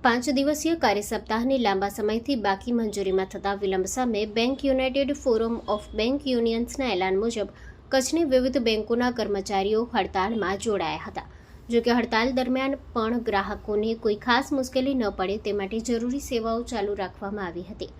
5 દિવસીય કાર્ય સપ્તાહની લાંબા સમયથી બાકી મંજૂરીમાં થતા વિલંબ સામે bank united forum of bank યુનિયન્સના એલાન મુજબ કચ્છની વિવિધ બેંકોના કર્મચારીઓ હડતાળમાં જોડાયા હતા. જોકે હડતાળ દરમિયાન પણ ગ્રાહકોને કોઈ ખાસ મુશ્કેલી ન પડે તે માટે જરૂરી સેવાઓ ચાલુ રાખવામાં આવી હતી.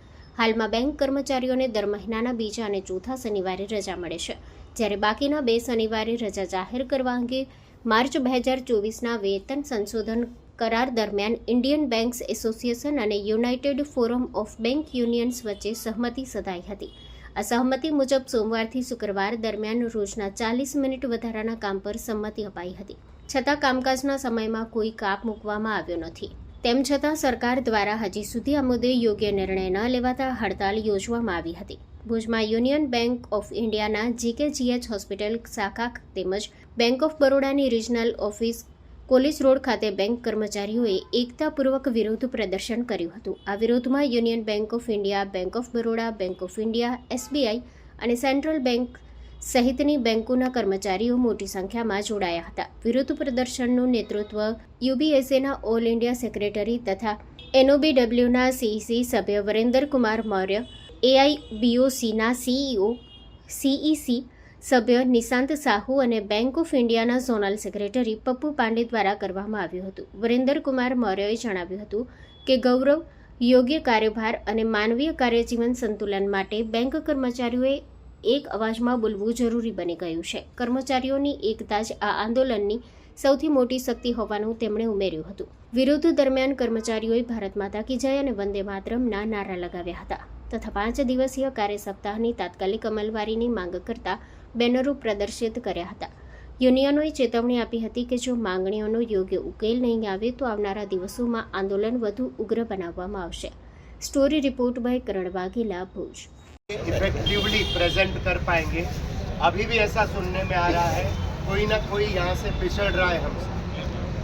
હાલમાં બેંક કર્મચારીઓને દર મહિનાના બીજા અને ચોથા શનિવારે રજા મળે છે, જ્યારે બાકીના 2 શનિવારે રજા જાહેર કરવા અંગે માર્ચ 2024ના વેતન સંશોધન કરાર દરમિયાન ઇન્ડિયન બેંક્સ એસોસિએશન અને United forum of bank unions વચ્ચે સહમતિ સધાઈ હતી. આ સહમતિ મુજબ સોમવારથી શુક્રવાર દરમિયાન રોજના 40 મિનિટ વધારાના કામ પર સંમતિ અપાઈ હતી. છતાં કામકાજના સમયમાં કોઈ કાપ મૂકવામાં આવ્યો નથી. તેમ છતાં સરકાર દ્વારા હજી સુધી આ મુદ્દે યોગ્ય નિર્ણય ન લેવાતા હડતાળ યોજવામાં આવી હતી. ભુજમાં યુનિયન બેંક ઓફ ઇન્ડિયાના GKGH હોસ્પિટલ શાખા તેમજ બેંક ઓફ બરોડાની રિજનલ ઓફિસ કોલીસ રોડ ખાતે બેંક કર્મચારીઓએ એકતાપૂર્વક વિરોધ પ્રદર્શન કર્યું હતું. આ વિરોધમાં union bank of India, bank of Baroda, bank of India, SBI અને સેન્ટ્રલ બેંક સહિતની બેંકોના કર્મચારીઓ મોટી સંખ્યામાં જોડાયા હતા. વિરોધ પ્રદર્શનનું નેતૃત્વ UBSAના ઓલ ઇન્ડિયા સેક્રેટરી તથા NOBWના CEC સભ્ય વરિન્દર કુમાર મૌર્ય, AIBOCના CEO, CEC સભ્ય નિશાંત સાહુ અને બેંક ઓફ ઇન્ડિયાના ઝોનલ સેક્રેટરી પપ્પુ પાંડે દ્વારા કરવામાં આવ્યું હતું. વરિન્દર કુમાર મૌર્યએ જણાવ્યું હતું કે ગૌરવ, યોગ્ય કાર્યભાર અને માનવીય કાર્યજીવન સંતુલન માટે બેંક કર્મચારીઓએ એક અવાજમાં બોલવું જરૂરી બની ગયું છે. કર્મચારીઓની એકતા જ આ આંદોલનની સૌથી મોટી શક્તિ હોવાનું તેમણે ઉમેર્યું હતું. વિરોધ દરમિયાન કર્મચારીઓએ ભારત માતા કી જય અને વંદે માતરમના નારા લગાવ્યા હતા તથા 5 દિવસીય કાર્ય સપ્તાહની તાત્કાલિક અમલવારીની માંગ કરતા બેનરો પ્રદર્શિત કર્યા હતા. યુનિયનોએ ચેતવણી આપી હતી કે જો માંગણીઓનો યોગ્ય ઉકેલ નહીં આવે તો આવનારા દિવસોમાં આંદોલન વધુ ઉગ્ર બનાવવામાં આવશે. Story report by Karan Vaghela, Bhuj. Effectively present कर पाएंगे. अभी भी ऐसा सुनने में आ रहा है कोई ना कोई यहाँ से पिछड़ रहा है हमसे.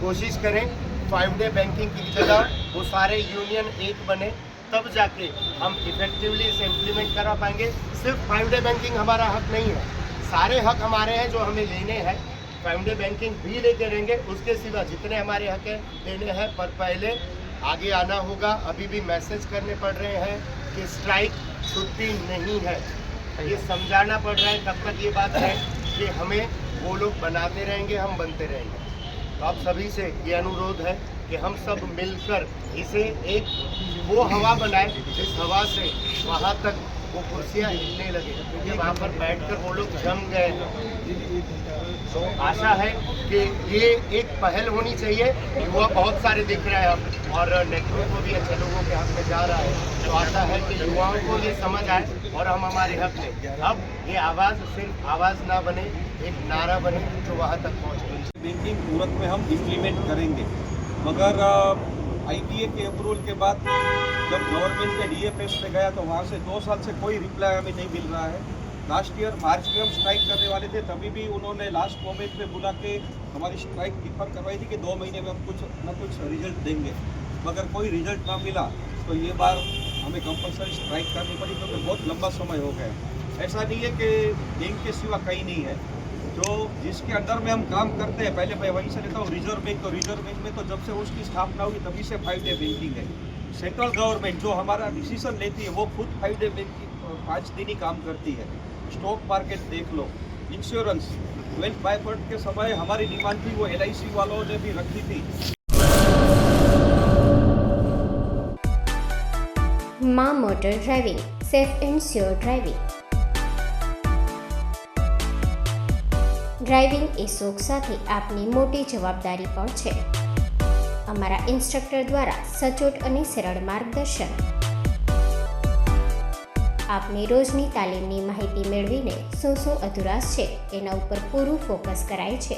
कोशिश करें 5-day बैंकिंग की जगह वो सारे यूनियन एक बने, तब जाके हम इफेक्टिवली इसे इम्प्लीमेंट करा पाएंगे. सिर्फ 5-day बैंकिंग हमारा हक नहीं है, सारे हक हमारे हैं जो हमें लेने हैं. 5-day बैंकिंग भी लेते रहेंगे, उसके सिवा जितने हमारे हक हैं लेने हैं, पर पहले आगे आना होगा. अभी भी मैसेज करने पड़ रहे हैं कि स्ट्राइक छुट्टी नहीं है. ये समझाना पड़ रहा है तब तक ये बात है कि हमें वो लोग बनाते रहेंगे, हम बनते रहेंगे. तो आप सभी से ये अनुरोध है कि हम सब मिलकर इसे एक वो हवा बनाए जिस हवा से वहाँ तक वो कुर्सियाँ हिलने लगे, क्योंकि वहाँ पर बैठकर वो लोग जम गए हैं. तो आशा है कि ये एक पहल होनी चाहिए. युवा बहुत सारे दिख रहे हैं अब और नेटवर्क को भी अच्छे लोगों के हाथ में जा रहा है. तो आशा है कि युवाओं को ये समझ आए और हम हमारे हक में अब ये आवाज़ सिर्फ आवाज़ ना बने, एक नारा बने जो वहाँ तक पहुँचे. बैंकिंग तुरंत में हम इम्प्लीमेंट करेंगे, मगर ITA के अप्रूवल के बाद जब गवर्नमेंट के DFS पे गया तो वहाँ से 2 साल से कोई रिप्लाई हमें नहीं मिल रहा है. लास्ट ईयर मार्च में हम स्ट्राइक करने वाले थे, तभी भी उन्होंने लास्ट मोमेंट में बुला के हमारी स्ट्राइक डिफर करवाई थी कि 2 महीने में हम कुछ न कुछ रिजल्ट देंगे, मगर कोई रिजल्ट ना मिला. तो ये बार हमें कंपलसरी स्ट्राइक करनी पड़ी क्योंकि बहुत लंबा समय हो गया. ऐसा नहीं है कि बैंक के सिवा कहीं नहीं है. जो जिसके अंडर में हम काम करते हैं, पहले मैं वहीं से लेता हूँ रिजर्व बैंक. तो रिजर्व बैंक में तो जब से उसकी स्थापना हुई तभी से 5-day बैंकिंग है. सेंट्रल गवर्नमेंट जो हमारा डिसीजन लेती है वो खुद 5-day बैंकिंग 5 दिन ही काम करती है. स्टॉक मार्केट देख लो, इंश्योरेंस 12/5 के समय हमारी डिमांड थी वो LIC वालों ने भी रखी थी. માં motor driving, safe and sure driving. Driving એ શોખ સાથે આપની મોટી જવાબદારી પણ છે. અમારા ઇન્સ્ટ્રક્ટર દ્વારા સચોટ અને સરળ માર્ગદર્શન. આપની રોજની તાલીમની માહિતી મેળવીને શું અધુરાશ છે એના ઉપર પૂરું ફોકસ કરાય છે.